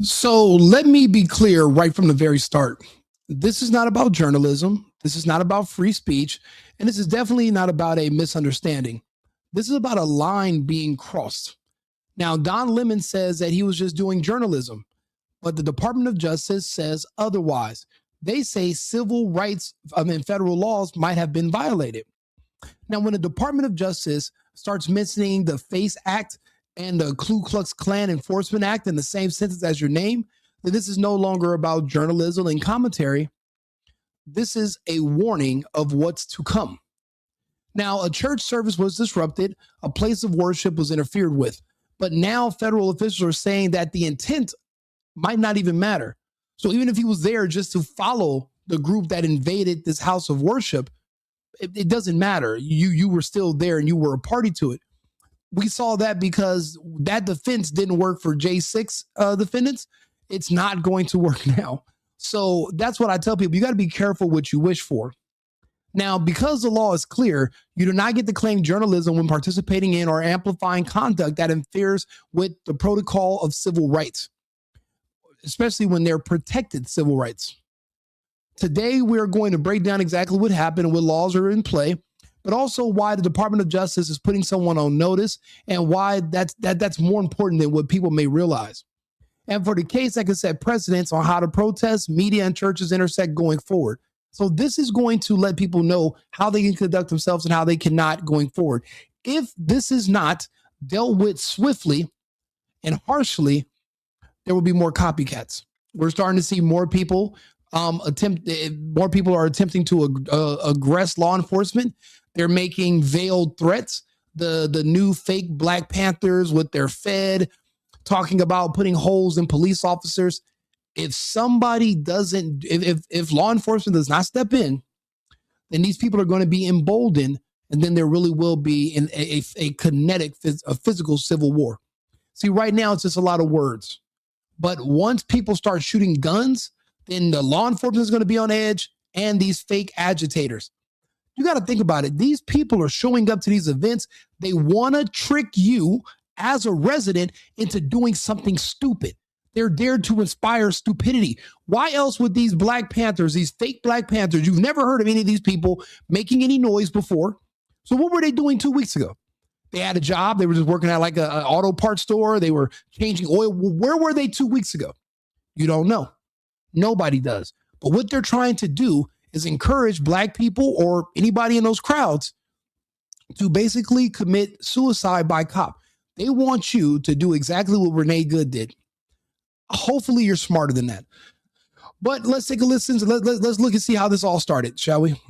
So let me be clear right from the very start. This is not about journalism. This is not about free speech. And this is definitely not about a misunderstanding. This is about a line being crossed. Now, Don Lemon says that he was just doing journalism, but the Department of Justice says otherwise. They say civil rights, federal laws might have been violated. Now, when the Department of Justice starts mentioning the FACE Act and the Klux Klan Enforcement Act in the same sentence as your name, then this is no longer about journalism and commentary. This is a warning of what's to come. Now, a church service was disrupted, a place of worship was interfered with, but now federal officials are saying that the intent might not even matter. So even if he was there just to follow the group that invaded this house of worship, it doesn't matter. You were still there and you were a party to it. We saw that because that defense didn't work for J6 defendants. It's not going to work now. So that's what I tell people. You got to be careful what you wish for. Now, because the law is clear, you do not get to claim journalism when participating in or amplifying conduct that interferes with the protocol of civil rights, especially when they're protected civil rights. Today, we're going to break down exactly what happened and what laws are in play, but also why the Department of Justice is putting someone on notice and why that's more important than what people may realize. And for the case that can set precedents on how to protest, media, and churches intersect going forward. So this is going to let people know how they can conduct themselves and how they cannot going forward. If this is not dealt with swiftly and harshly, there will be more copycats. We're starting to see more people more people are attempting to aggress law enforcement. They're making veiled threats. The new fake Black Panthers with their Fed talking about putting holes in police officers. If somebody doesn't, if law enforcement does not step in, then these people are going to be emboldened, and then there really will be a kinetic, a physical civil war. See, right now it's just a lot of words. But once people start shooting guns, then the law enforcement is going to be on edge, and these fake agitators. You got to think about it. These people are showing up to these events. They want to trick you as a resident into doing something stupid. They're there to inspire stupidity. Why else would these Black Panthers, these fake Black Panthers, you've never heard of any of these people making any noise before. So what were they doing 2 weeks ago? They had a job. They were just working at like an auto parts store. They were changing oil. Where were they 2 weeks ago? You don't know. Nobody does. But what they're trying to do is encourage Black people or anybody in those crowds to basically commit suicide by cop. They want you to do exactly what Renee Good did. Hopefully you're smarter than that. But let's take a listen. Let's look and see how this all started, shall we?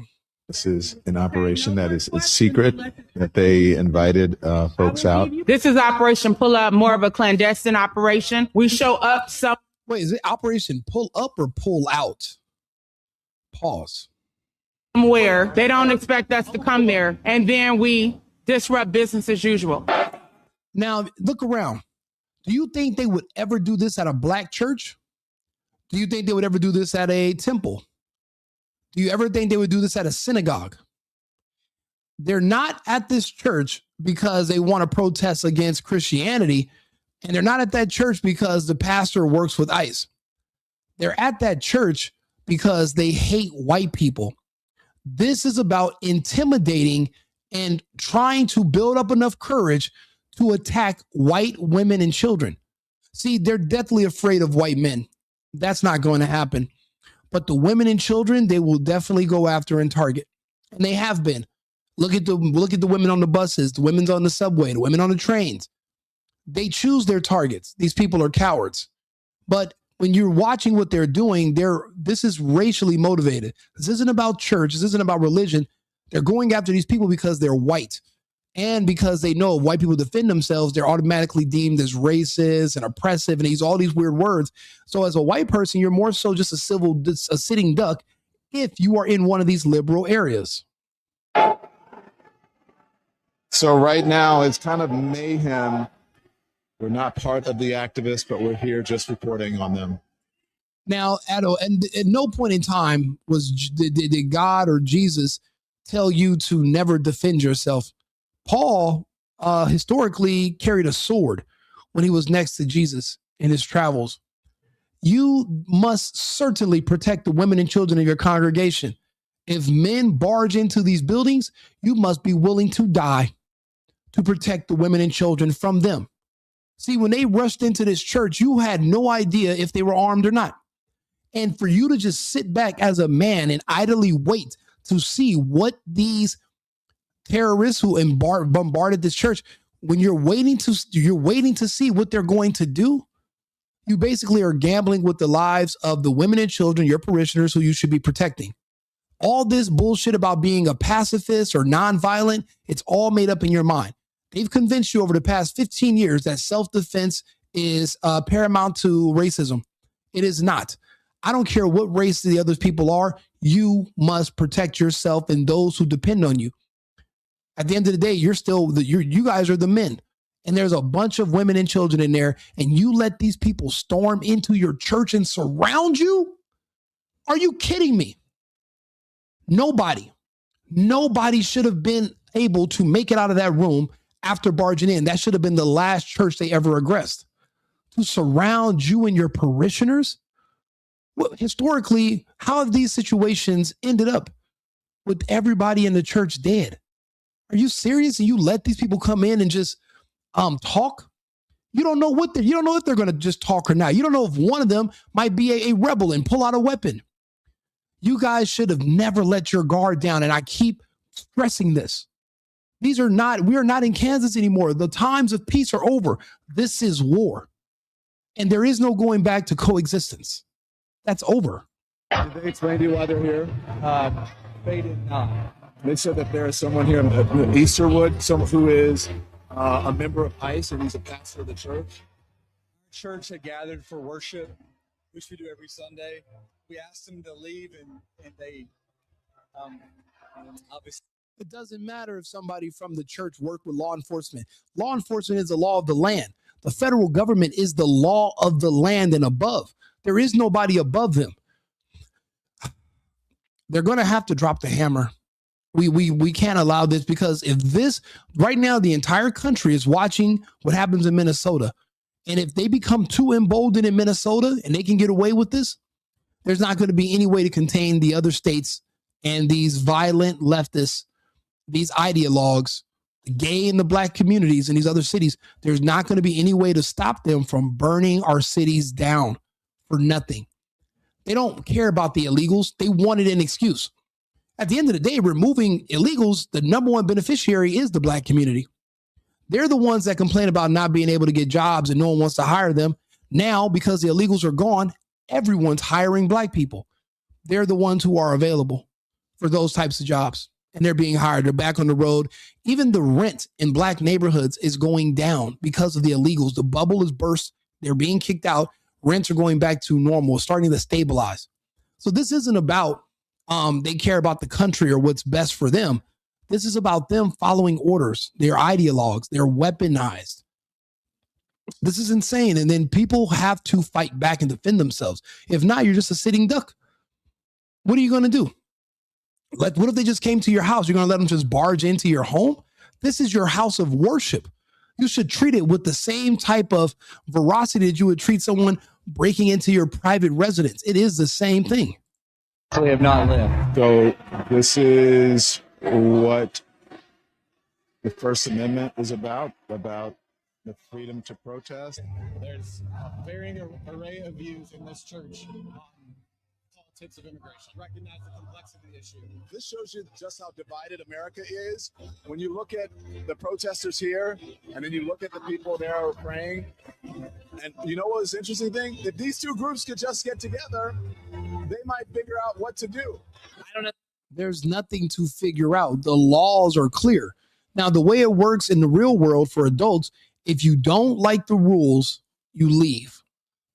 This is an operation that is secret, that they invited folks out. This is Operation Pull Up, more of a clandestine operation. We show up some. Wait, is it Operation Pull Up or Pull Out? Pause. Somewhere. They don't expect us to come there. And then we disrupt business as usual. Now, look around. Do you think they would ever do this at a Black church? Do you think they would ever do this at a temple? Do you ever think they would do this at a synagogue? They're not at this church because they want to protest against Christianity, and they're not at that church because the pastor works with ICE. They're at that church because they hate white people. This is about intimidating and trying to build up enough courage to attack white women and children. See, they're deathly afraid of white men. That's not going to happen. But the women and children, they will definitely go after and target. And they have been. Look at the women on the buses, the women on the subway, the women on the trains. They choose their targets. These people are cowards. But when you're watching what they're doing, this is racially motivated. This isn't about church. This isn't about religion. They're going after these people because they're white. And because they know if white people defend themselves, they're automatically deemed as racist and oppressive and use all these weird words. So as a white person, you're more so just a sitting duck if you are in one of these liberal areas. So right now it's kind of mayhem. We're not part of the activists, but we're here just reporting on them. Now, at no point in time did God or Jesus tell you to never defend yourself. Paul historically carried a sword when he was next to Jesus in his travels. You must certainly protect the women and children of your congregation. If men barge into these buildings, you must be willing to die to protect the women and children from them. See, when they rushed into this church, you had no idea if they were armed or not. And for you to just sit back as a man and idly wait to see what these terrorists who bombarded this church, when you're waiting to see what they're going to do, you basically are gambling with the lives of the women and children, your parishioners, who you should be protecting. All this bullshit about being a pacifist or nonviolent, it's all made up in your mind. They've convinced you over the past 15 years that self-defense is paramount to racism. It is not. I don't care what race the other people are. You must protect yourself and those who depend on you. At the end of the day, you guys are the men. And there's a bunch of women and children in there, and you let these people storm into your church and surround you? Are you kidding me? Nobody should have been able to make it out of that room after barging in. That should have been the last church they ever aggressed. To surround you and your parishioners? Well, historically, how have these situations ended up with everybody in the church dead? Are you serious? And you let these people come in and just talk? You don't know if they're going to just talk or not. You don't know if one of them might be a rebel and pull out a weapon. You guys should have never let your guard down. And I keep stressing this. We are not in Kansas anymore. The times of peace are over. This is war. And there is no going back to coexistence. That's over. Did they explain to you why they're here? They did not. They said that there is someone here in Easterwood, someone who is a member of ICE, and he's a pastor of the church. Our church had gathered for worship, which we do every Sunday. We asked them to leave, and they obviously. It doesn't matter if somebody from the church worked with law enforcement. Law enforcement is the law of the land. The federal government is the law of the land and above. There is nobody above them. They're going to have to drop the hammer. We can't allow this, because if this right now, the entire country is watching what happens in Minnesota. And if they become too emboldened in Minnesota and they can get away with this, there's not going to be any way to contain the other states and these violent leftists, these ideologues, the gay and the black communities in these other cities. There's not going to be any way to stop them from burning our cities down for nothing. They don't care about the illegals. They wanted an excuse. At the end of the day, removing illegals, the number one beneficiary is the black community. They're the ones that complain about not being able to get jobs and no one wants to hire them. Now, because the illegals are gone, everyone's hiring black people. They're the ones who are available for those types of jobs, and they're being hired. They're back on the road. Even the rent in black neighborhoods is going down because of the illegals. The bubble is burst. They're being kicked out. Rents are going back to normal, starting to stabilize. So this isn't about they care about the country or what's best for them. This is about them following orders. They're ideologues. They're weaponized. This is insane. And then people have to fight back and defend themselves. If not, you're just a sitting duck. What are you going to do? What if they just came to your house? You're going to let them just barge into your home? This is your house of worship. You should treat it with the same type of veracity that you would treat someone breaking into your private residence. It is the same thing. We have not lived. So this is what the First Amendment is about the freedom to protest. There's a varying array of views in this church on politics of immigration. Recognize the complexity of the issue. This shows you just how divided America is. When you look at the protesters here, and then you look at the people there who are praying, and you know what's the interesting thing? If these two groups could just get together, they might figure out what to do. I don't know. There's nothing to figure out. The laws are clear. Now, the way it works in the real world for adults, if you don't like the rules, you leave.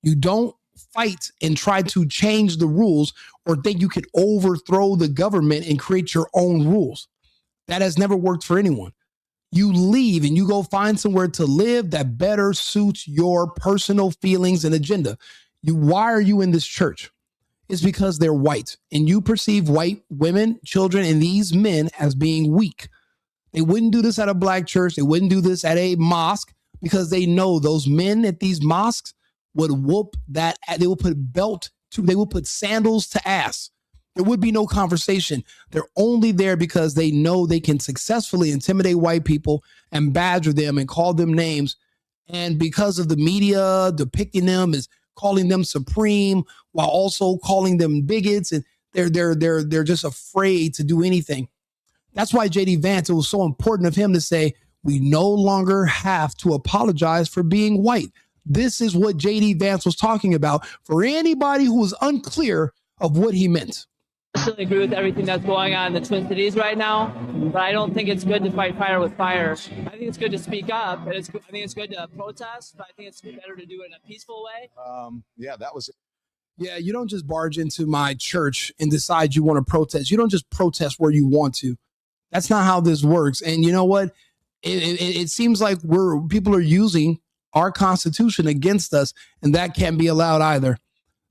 You don't fight and try to change the rules or think you could overthrow the government and create your own rules. That has never worked for anyone. You leave and you go find somewhere to live that better suits your personal feelings and agenda. Why are you in this church? It's because they're white, and you perceive white women, children, and these men as being weak. They wouldn't do this at a black church. They wouldn't do this at a mosque, because they know those men at these mosques, would whoop that. They will put they will put sandals to ass. There would be no conversation. They're only there because they know they can successfully intimidate white people and badger them and call them names. And because of the media depicting them as calling them supreme while also calling them bigots, and they're just afraid to do anything. That's why JD Vance, it was so important of him to say, we no longer have to apologize for being white. This is what JD Vance was talking about for anybody who was unclear of what he meant. I still agree with everything that's going on in the Twin Cities right now, but I don't think it's good to fight fire with fire. I think it's good to speak up, and I think it's good to protest, but I think it's better to do it in a peaceful way. Yeah, that was. Yeah, you don't just barge into my church and decide you want to protest. You don't just protest where you want to. That's not how this works. And you know what? It seems like people are using our Constitution against us, and that can't be allowed either.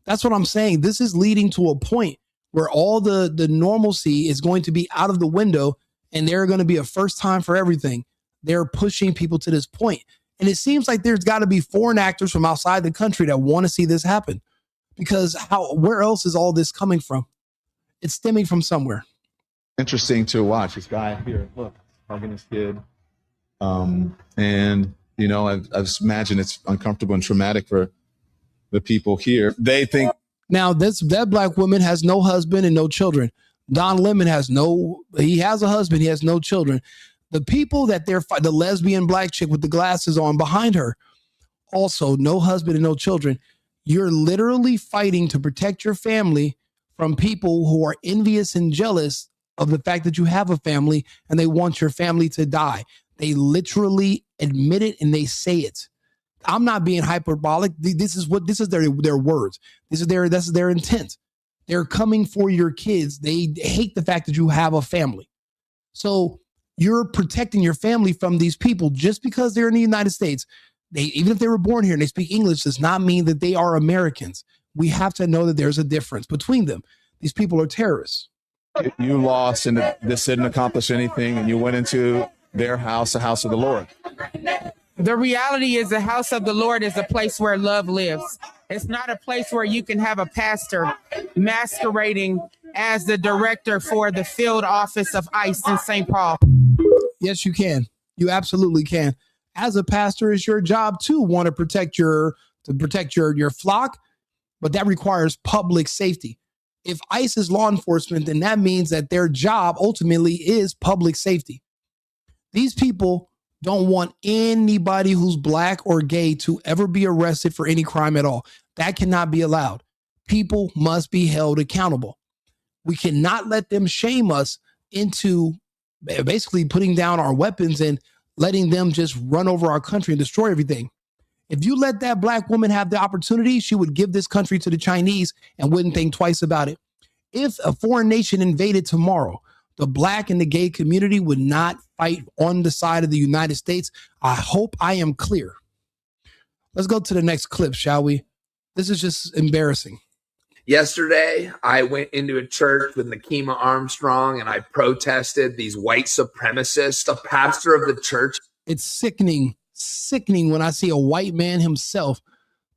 That's what I'm saying. This is leading to a point where all the normalcy is going to be out of the window, and they're going to be a first time for everything. They're pushing people to this point. And it seems like there's got to be foreign actors from outside the country that want to see this happen, because where else is all this coming from? It's stemming from somewhere. Interesting to watch this guy here. Look, hugging his kid. And, you know, I imagine it's uncomfortable and traumatic for the people here. They think. Now, that black woman has no husband and no children. Don Lemon he has a husband. He has no children. The people that the lesbian black chick with the glasses on behind her, also no husband and no children. You're literally fighting to protect your family from people who are envious and jealous of the fact that you have a family and they want your family to die. They literally admit it and they say it. I'm not being hyperbolic. This is their words. This is their intent. They're coming for your kids. They hate the fact that you have a family. So you're protecting your family from these people just because they're in the United States. Even if they were born here and they speak English, does not mean that they are Americans. We have to know that there's a difference between them. These people are terrorists. You lost and this didn't accomplish anything, and you went into their house, the house of the Lord. The reality is the house of the Lord is a place where love lives. It's not a place where you can have a pastor masquerading as the director for the field office of ICE in St. Paul. Yes, you can. You absolutely can. As a pastor, it's your job to want to protect your flock, but that requires public safety. If ICE is law enforcement, then that means that their job ultimately is public safety. These people don't want anybody who's black or gay to ever be arrested for any crime at all. That cannot be allowed. People must be held accountable. We cannot let them shame us into basically putting down our weapons and letting them just run over our country and destroy everything. If you let that black woman have the opportunity, she would give this country to the Chinese and wouldn't think twice about it. If a foreign nation invaded tomorrow, the black and the gay community would not fight on the side of the United States. I hope I am clear. Let's go to the next clip, shall we? This is just embarrassing. Yesterday, I went into a church with Nakima Armstrong and I protested these white supremacists. A pastor of the church. It's sickening when I see a white man himself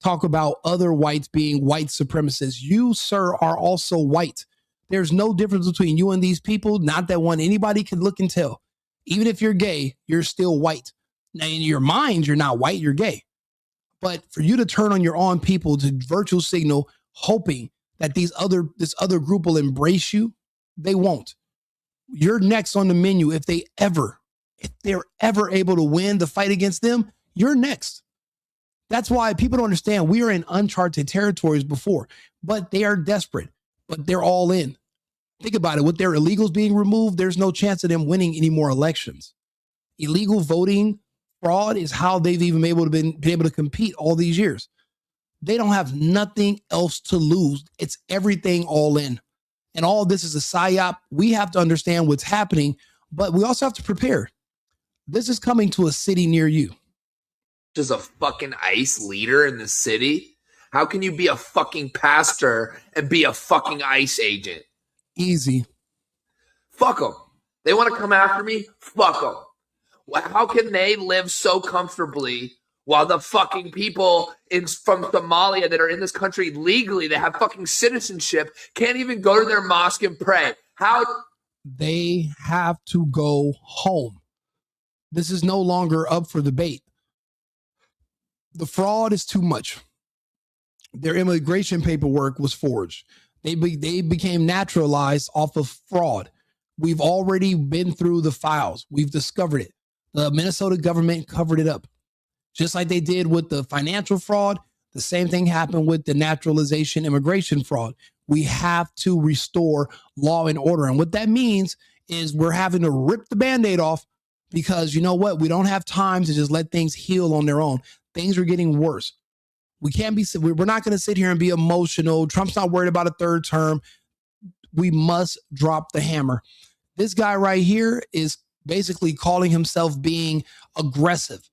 talk about other whites being white supremacists. You, sir, are also white. There's no difference between you and these people. Not that one anybody can look and tell. Even if you're gay, you're still white. Now, in your mind, you're not white, you're gay. But for you to turn on your own people to virtual signal, hoping that this other group will embrace you, they won't. You're next on the menu. If they're ever able to win the fight against them, you're next. That's why people don't understand. We are in uncharted territories before, but they are desperate, but they're all in. Think about it. With their illegals being removed, there's no chance of them winning any more elections. Illegal voting fraud is how they've even been able to compete all these years. They don't have nothing else to lose. It's everything all in. And all this is a psyop. We have to understand what's happening, but we also have to prepare. This is coming to a city near you. Just a fucking ICE leader in the city? How can you be a fucking pastor and be a fucking ICE agent? Easy. Fuck them. They want to come after me? Fuck them. How can they live so comfortably while the fucking people from Somalia that are in this country legally, that have fucking citizenship, can't even go to their mosque and pray. How? They have to go home. This is no longer up for debate. The fraud is too much. Their immigration paperwork was forged. They became naturalized off of fraud. We've already been through the files. We've discovered it. The Minnesota government covered it up. Just like they did with the financial fraud, the same thing happened with the naturalization immigration fraud. We have to restore law and order. And what that means is we're having to rip the Band-Aid off, because you know what? We don't have time to just let things heal on their own. Things are getting worse. We're not going to sit here and be emotional. Trump's not worried about a third term. We must drop the hammer. This guy right here is basically calling himself being aggressive.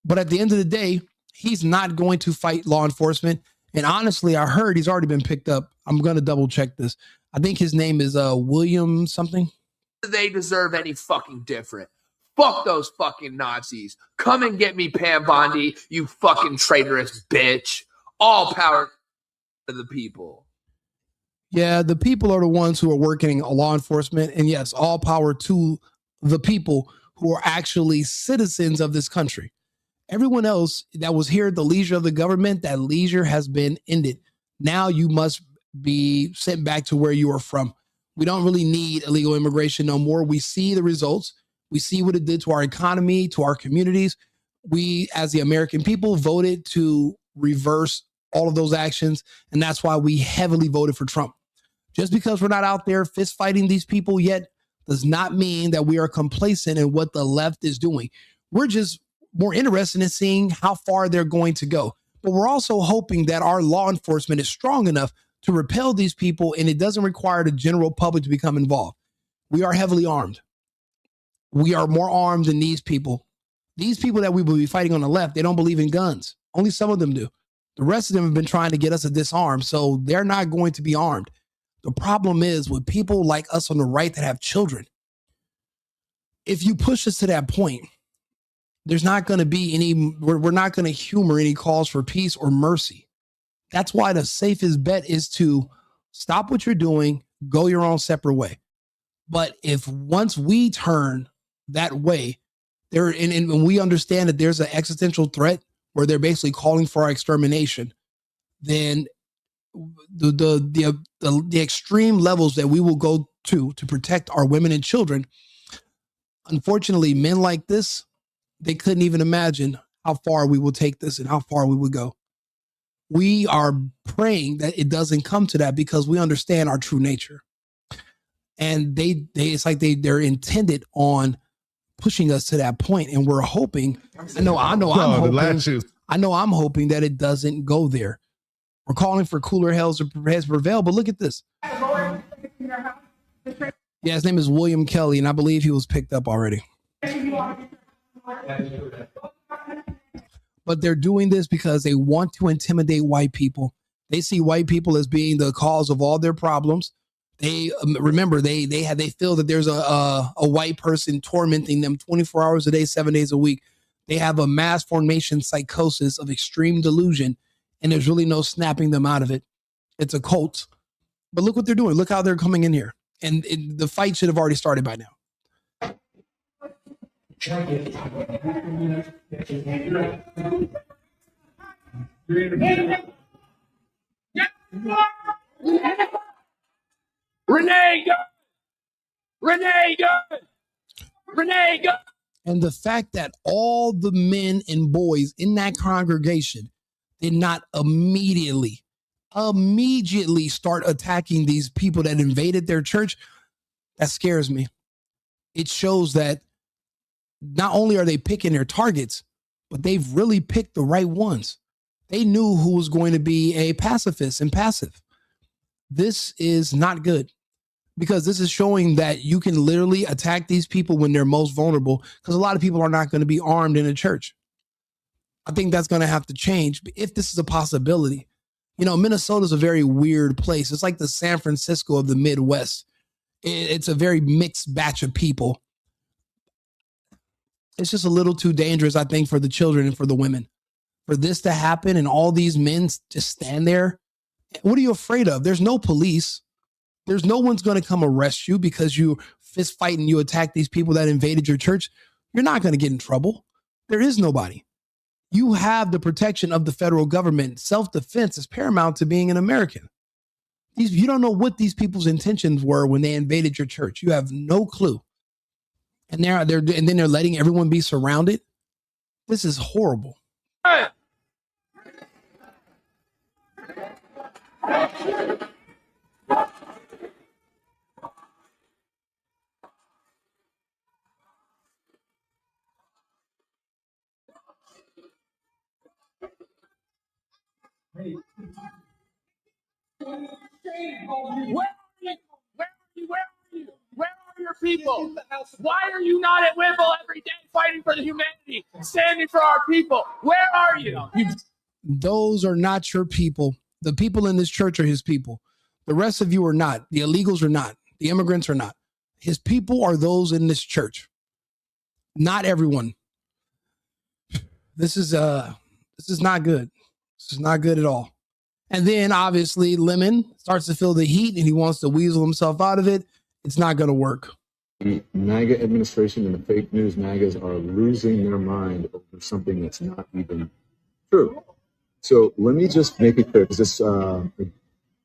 But at the end of the day, he's not going to fight law enforcement. And honestly, I heard he's already been picked up. I'm going to double check this. I think his name is William something. They deserve any fucking different. Fuck those fucking Nazis. Come and get me, Pam Bondi, you fucking traitorous bitch. All power to the people. Yeah, the people are the ones who are working law enforcement. And yes, all power to the people who are actually citizens of this country. Everyone else that was here at the leisure of the government, that leisure has been ended. Now you must be sent back to where you are from. We don't really need illegal immigration no more. We see the results. We see what it did to our economy, to our communities. We, as the American people, voted to reverse all of those actions. And that's why we heavily voted for Trump. Just because we're not out there fist fighting these people yet does not mean that we are complacent in what the left is doing. We're just more interested in seeing how far they're going to go. But we're also hoping that our law enforcement is strong enough to repel these people, and it doesn't require the general public to become involved. We are heavily armed. We are more armed than these people. These people that we will be fighting on the left, they don't believe in guns. Only some of them do. The rest of them have been trying to get us to disarm, so they're not going to be armed. The problem is with people like us on the right that have children. If you push us to that point, there's not going to be we're not going to humor any calls for peace or mercy. That's why the safest bet is to stop what you're doing, go your own separate way. But if once we turn that way, and we understand that there's an existential threat where they're basically calling for our extermination, then the extreme levels that we will go to protect our women and children, unfortunately, men like this, they couldn't even imagine how far we will take this and how far we would go. We are praying that it doesn't come to that because we understand our true nature. And it's like they're intended on pushing us to that point. And we're hoping, I'm hoping that it doesn't go there. We're calling for cooler hells to prevail, but look at this. Yeah, his name is William Kelly, and I believe he was picked up already. But they're doing this because they want to intimidate white people. They see white people as being the cause of all their problems. They remember they feel that there's a white person tormenting them 24 hours a day, 7 days a week. They have a mass formation psychosis of extreme delusion, and there's really no snapping them out of it. It's a cult. But look what they're doing. Look how they're coming in here. And the fight should have already started by now. Renee, go! Renee, go! Renee, go! And the fact that all the men and boys in that congregation did not immediately start attacking these people that invaded their church, that scares me. It shows that not only are they picking their targets, but they've really picked the right ones. They knew who was going to be a pacifist and passive. This is not good, because this is showing that you can literally attack these people when they're most vulnerable, because a lot of people are not going to be armed in a church. I think that's going to have to change if this is a possibility. You know, Minnesota is a very weird place. It's like the San Francisco of the Midwest. It's a very mixed batch of people. It's just a little too dangerous, I think, for the children and for the women. For this to happen and all these men just stand there, what are you afraid of? There's no police. There's no one's going to come arrest you because you fist fight and you attack these people that invaded your church. You're not going to get in trouble. There is nobody. You have the protection of the federal government. Self-defense is paramount to being an American. You don't know what these people's intentions were when they invaded your church. You have no clue. And then they're letting everyone be surrounded. This is horrible. Where are your people? Why are you not at Whipple every day fighting for the humanity, standing for our people? Where are you? Those are not your people. The people in this church are his people. The rest of you are not. The illegals are not. The immigrants are not. His people are those in this church. Not everyone. This is not good. This is not good at all. And then obviously Lemon starts to feel the heat and he wants to weasel himself out of it. It's not going to work. The MAGA administration and the fake news MAGAs are losing their mind over something that's not even true. So let me just make it clear, because this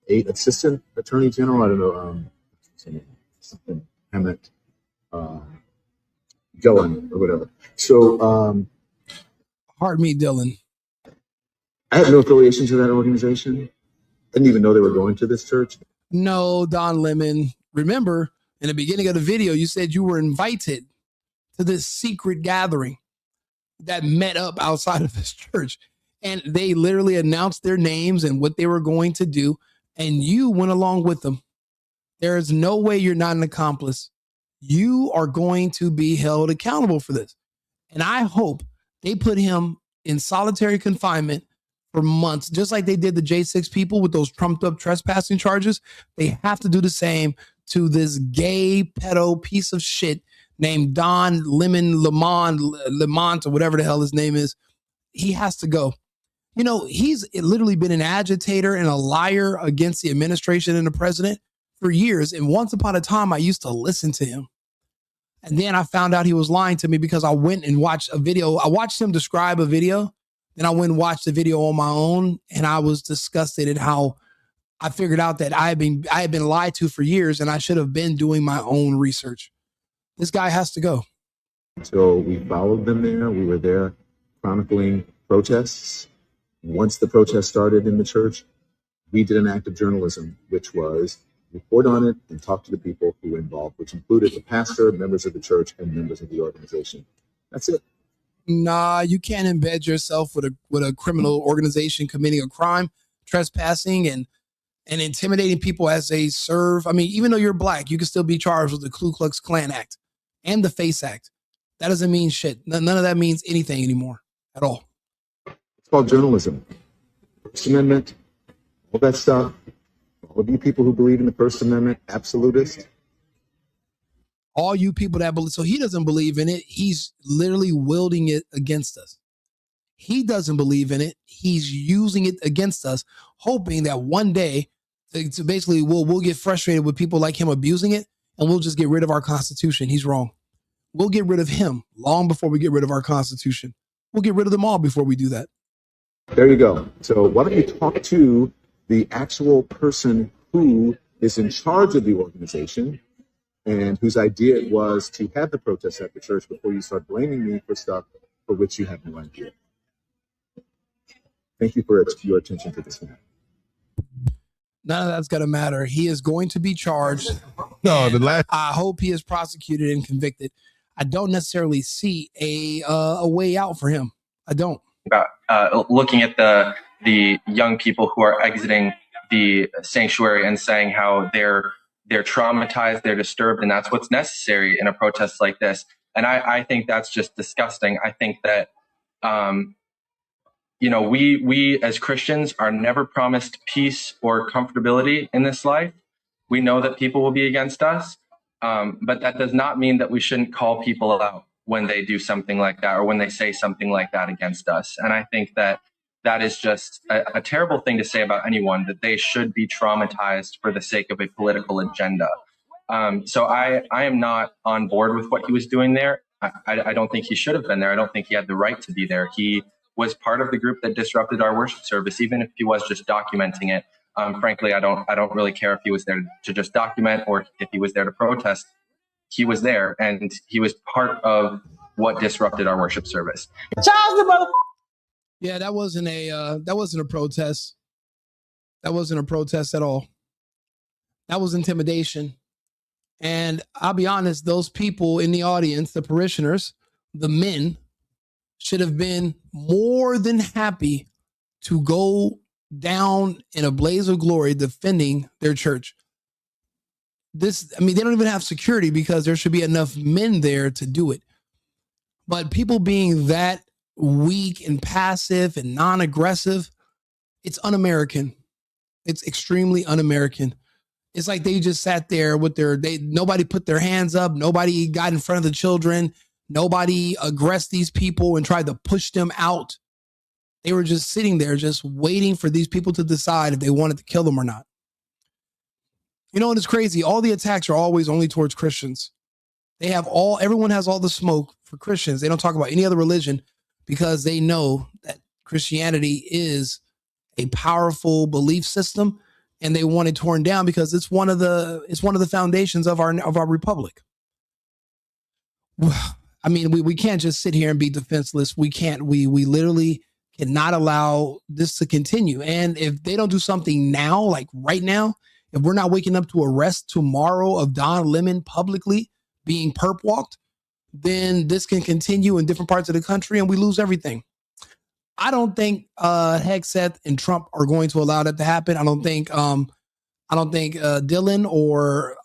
assistant attorney general, I don't know, something Emmett Dillon or whatever. So Heart me, Dylan. I have no affiliation to that organization. I didn't even know they were going to this church. No, Don Lemon. Remember, in the beginning of the video, you said you were invited to this secret gathering that met up outside of this church. And they literally announced their names and what they were going to do. And you went along with them. There is no way you're not an accomplice. You are going to be held accountable for this. And I hope they put him in solitary confinement for months, just like they did the J6 people with those trumped up trespassing charges. They have to do the same to this gay pedo piece of shit named Don Lemont, or whatever the hell his name is. He has to go. You know, he's literally been an agitator and a liar against the administration and the president for years. And once upon a time, I used to listen to him. And then I found out he was lying to me because I went and watched a video. I watched him describe a video. Then I went and watched the video on my own, and I was disgusted at how I figured out that I had been lied to for years, and I should have been doing my own research. This guy has to go. So we followed them there. We were there chronicling protests. Once the protest started in the church, we did an act of journalism, which was report on it and talk to the people who were involved, which included the pastor, members of the church, and members of the organization. That's it. Nah, you can't embed yourself with a criminal organization committing a crime, trespassing, and intimidating people as they serve. I mean, even though you're black, you can still be charged with the Ku Klux Klan Act and the FACE Act. That doesn't mean shit. None of that means anything anymore at all. It's called journalism. First Amendment, all that stuff. All of you people who believe in the First Amendment, absolutist. All you people that believe, so he doesn't believe in it. He's literally wielding it against us. He doesn't believe in it. He's using it against us, hoping that one day, to basically, we'll get frustrated with people like him abusing it, and we'll just get rid of our Constitution. He's wrong. We'll get rid of him long before we get rid of our Constitution. We'll get rid of them all before we do that. There you go. So why don't you talk to the actual person who is in charge of the organization and whose idea it was to have the protests at the church before you start blaming me for stuff for which you have no idea. Thank you for your attention to this man. None of that's going to matter. He is going to be charged. No, I hope he is prosecuted and convicted. I don't necessarily see a way out for him. I don't. About looking at the young people who are exiting the sanctuary and saying how they're traumatized, they're disturbed, and that's what's necessary in a protest like this. And I think that's just disgusting. I think that, we as Christians are never promised peace or comfortability in this life. We know that people will be against us, but that does not mean that we shouldn't call people out. when they do something like that or when they say something like that against us. And I think that that is just a terrible thing to say about anyone, that they should be traumatized for the sake of a political agenda. So I am not on board with what he was doing there. I don't think he should have been there. I don't think he had the right to be there. He was part of the group that disrupted our worship service, even if he was just documenting it. Frankly, I don't really care if he was there to just document or if he was there to protest. He was there, and he was part of what disrupted our worship service. Yeah, that wasn't a protest. That wasn't a protest at all. That was intimidation. And I'll be honest, those people in the audience, the parishioners, the men, should have been more than happy to go down in a blaze of glory defending their church. They don't even have security because there should be enough men there to do it. But people being that weak and passive and non-aggressive, it's un-American. It's extremely un-American. It's like they just sat there with nobody put their hands up. Nobody got in front of the children. Nobody aggressed these people and tried to push them out. They were just sitting there, just waiting for these people to decide if they wanted to kill them or not. You know, and it's crazy. All the attacks are always only towards Christians. Everyone has all the smoke for Christians. They don't talk about any other religion because they know that Christianity is a powerful belief system, and they want it torn down because it's one of the foundations of our republic. I mean, we can't just sit here and be defenseless. We can't. We literally cannot allow this to continue. And if they don't do something now, like right now, if we're not waking up to arrest tomorrow of Don Lemon publicly being perp walked, then this can continue in different parts of the country and we lose everything. I don't think Hegseth and Trump are going to allow that to happen. I don't think Dylan or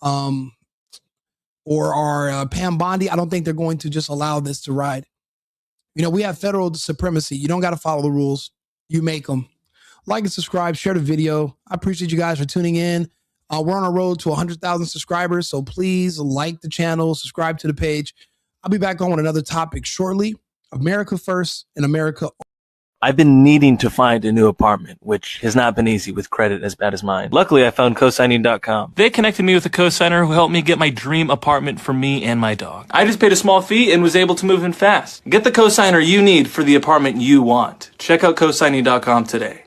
our Pam Bondi, I don't think they're going to just allow this to ride. You know, we have federal supremacy. You don't got to follow the rules. You make them. Like and subscribe, share the video. I appreciate you guys for tuning in. We're on a road to 100,000 subscribers, so please like the channel, subscribe to the page. I'll be back on with another topic shortly. America first and America. I've been needing to find a new apartment, which has not been easy with credit as bad as mine. Luckily, I found cosigning.com. They connected me with a cosigner who helped me get my dream apartment for me and my dog. I just paid a small fee and was able to move in fast. Get the cosigner you need for the apartment you want. Check out cosigning.com today.